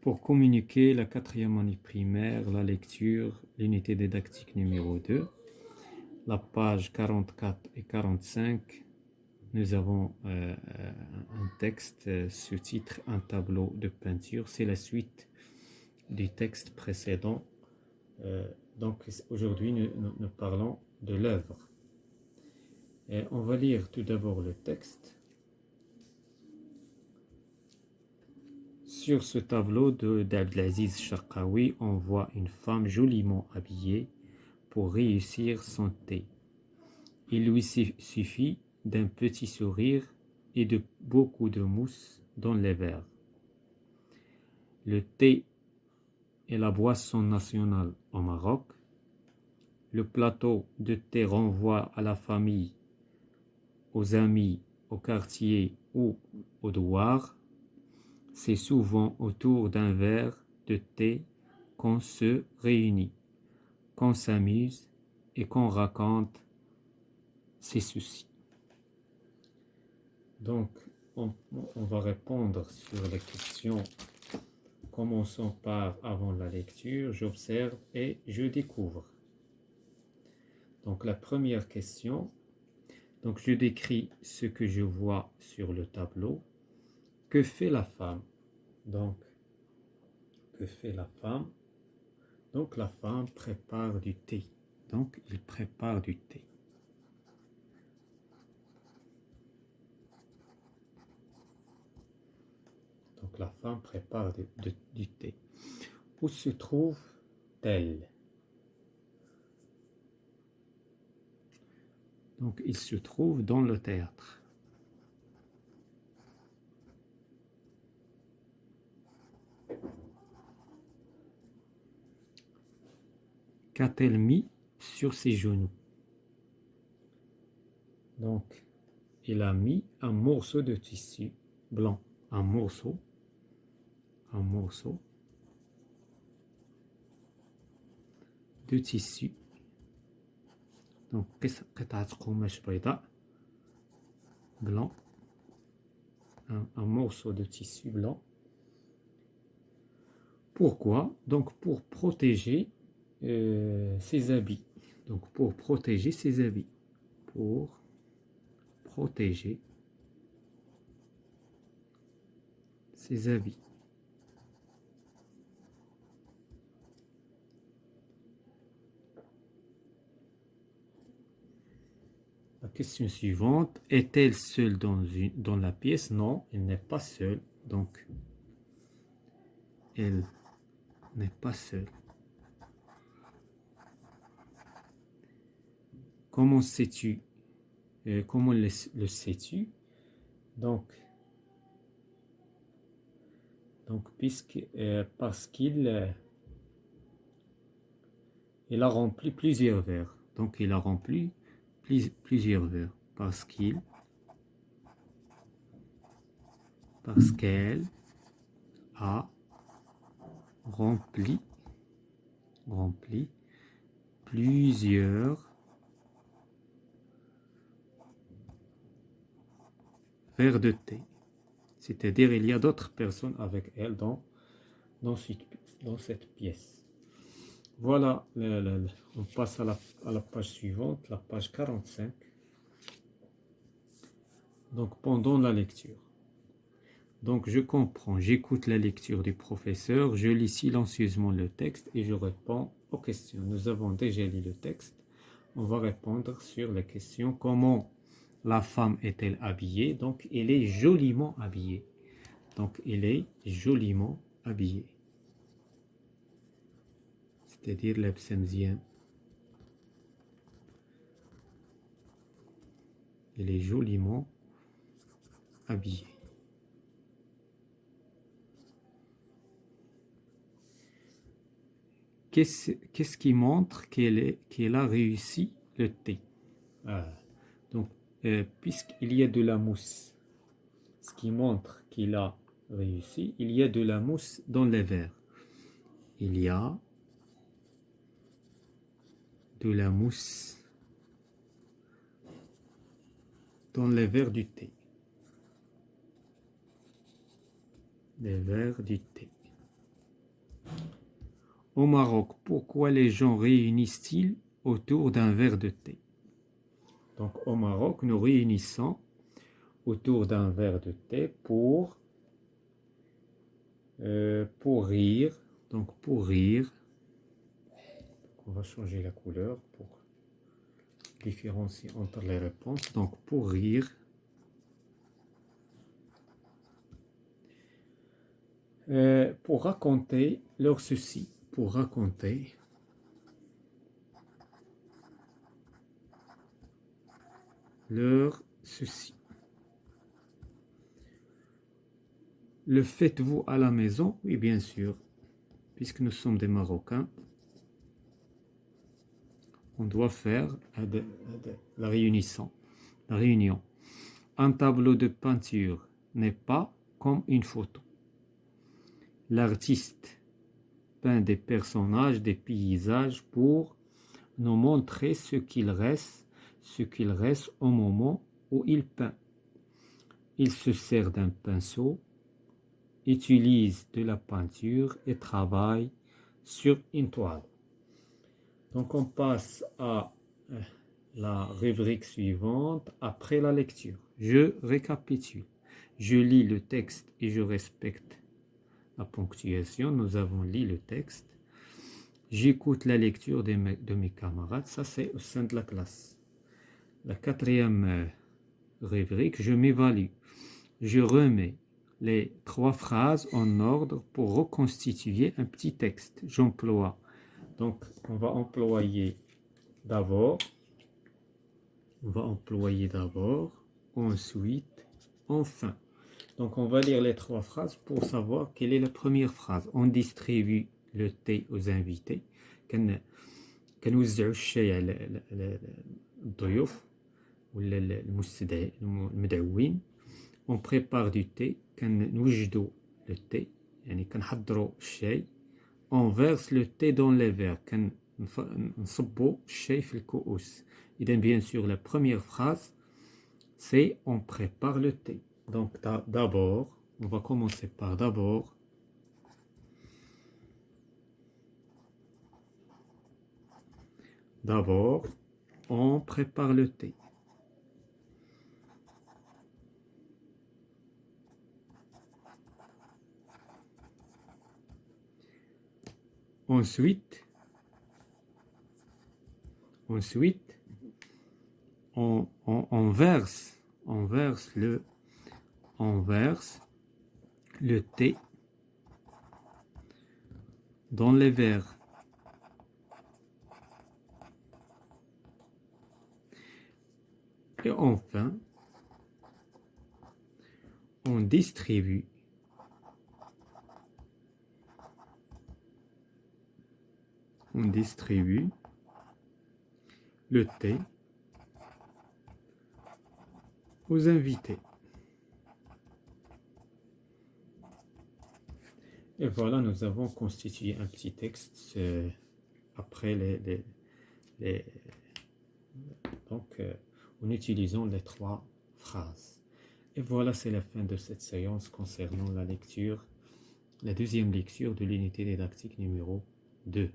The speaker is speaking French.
Pour communiquer la quatrième année primaire, la lecture, l'unité didactique numéro 2, la page 44 et 45, nous avons un texte sous-titre Un tableau de peinture. C'est la suite du texte précédent. Donc aujourd'hui, nous parlons de l'œuvre. On va lire tout d'abord le texte. Sur ce tableau d'Abdelaziz Sharqawi, on voit une femme joliment habillée pour réussir son thé. Il lui suffit d'un petit sourire et de beaucoup de mousse dans les verres. Le thé est la boisson nationale au Maroc. Le plateau de thé renvoie à la famille, aux amis, au quartier ou au douar. C'est souvent autour d'un verre de thé qu'on se réunit, qu'on s'amuse et qu'on raconte ses soucis. Donc, on va répondre sur les questions. Commençons par avant la lecture, j'observe et je découvre. Donc, la première question, donc je décris ce que je vois sur le tableau. Que fait la femme? Donc, que fait la femme? Donc, la femme prépare du thé. Donc, il prépare du thé. Donc, la femme prépare du thé. Où se trouve-t-elle? Donc, il se trouve dans le théâtre. Qu'a-t-elle mis sur ses genoux? Donc, il a mis un morceau de tissu blanc. Un morceau de tissu. Donc, blanc. Un morceau de tissu blanc. Pourquoi? Donc, pour protéger ses habits. Donc, pour protéger ses habits. Pour protéger ses habits. La question suivante, est-elle seule dans la pièce? Non, elle n'est pas seule. Donc, elle n'est pas seule. Comment sais-tu? Comment le sais-tu? Donc parce qu'il il a rempli plusieurs verres. Donc, il a rempli plusieurs verres. Parce qu'elle a rempli plusieurs verres de thé. C'est-à-dire, il y a d'autres personnes avec elle dans cette pièce. Voilà, on passe à la page suivante, la page 45. Donc, pendant la lecture. Donc, je comprends, j'écoute la lecture du professeur, je lis silencieusement le texte et je réponds aux questions. Nous avons déjà lu le texte. On va répondre sur les questions. Comment la femme est-elle habillée? Donc, elle est joliment habillée. Donc, elle est joliment habillée. C'est-à-dire l'absemzienne. Elle est joliment habillée. Qu'est-ce qui montre qu'elle a réussi le thé? Donc, puisqu'il y a de la mousse, ce qui montre qu'il a réussi, il y a de la mousse dans les verres. Il y a de la mousse dans les verres du thé. Les verres du thé. Au Maroc, pourquoi les gens réunissent-ils autour d'un verre de thé? Donc au Maroc, nous réunissons autour d'un verre de thé pour rire. Donc pour rire, on va changer la couleur pour différencier entre les réponses. Donc pour rire, pour raconter leur soucis, pour raconter leur soucis. Le faites-vous à la maison? Oui, bien sûr, puisque nous sommes des Marocains. On doit faire la réunion. Un tableau de peinture n'est pas comme une photo. L'artiste peint des personnages, des paysages pour nous montrer ce qu'il reste au moment où il peint. Il se sert d'un pinceau, utilise de la peinture et travaille sur une toile. Donc on passe à la rubrique suivante après la lecture. Je récapitule. Je lis le texte et je respecte la ponctuation. Nous avons lu le texte. J'écoute la lecture de mes camarades. Ça, c'est au sein de la classe. La quatrième rubrique, je m'évalue. Je remets les 3 phrases en ordre pour reconstituer un petit texte. J'emploie. Donc, on va employer d'abord, ensuite, enfin. Donc, on va lire les 3 phrases pour savoir quelle est la première phrase. On distribue le thé aux invités. كنوزعوا الشاي على الضيوف ولا المدعوين. On prépare du thé. كنوجدوا le thé. يعني كنحضروا الشاي. On verse le thé dans les verres. كنصبوا الشاي في الكؤوس. إذا bien sûr la première phrase c'est on prépare le thé. Donc d'abord, on va commencer par d'abord. D'abord, on prépare le thé. Ensuite, on verse le thé dans les verres. Et enfin, on distribue le thé aux invités. Et voilà, nous avons constitué un petit texte après donc en utilisant les 3 phrases. Et voilà, c'est la fin de cette séance concernant la deuxième lecture de l'unité didactique numéro 2.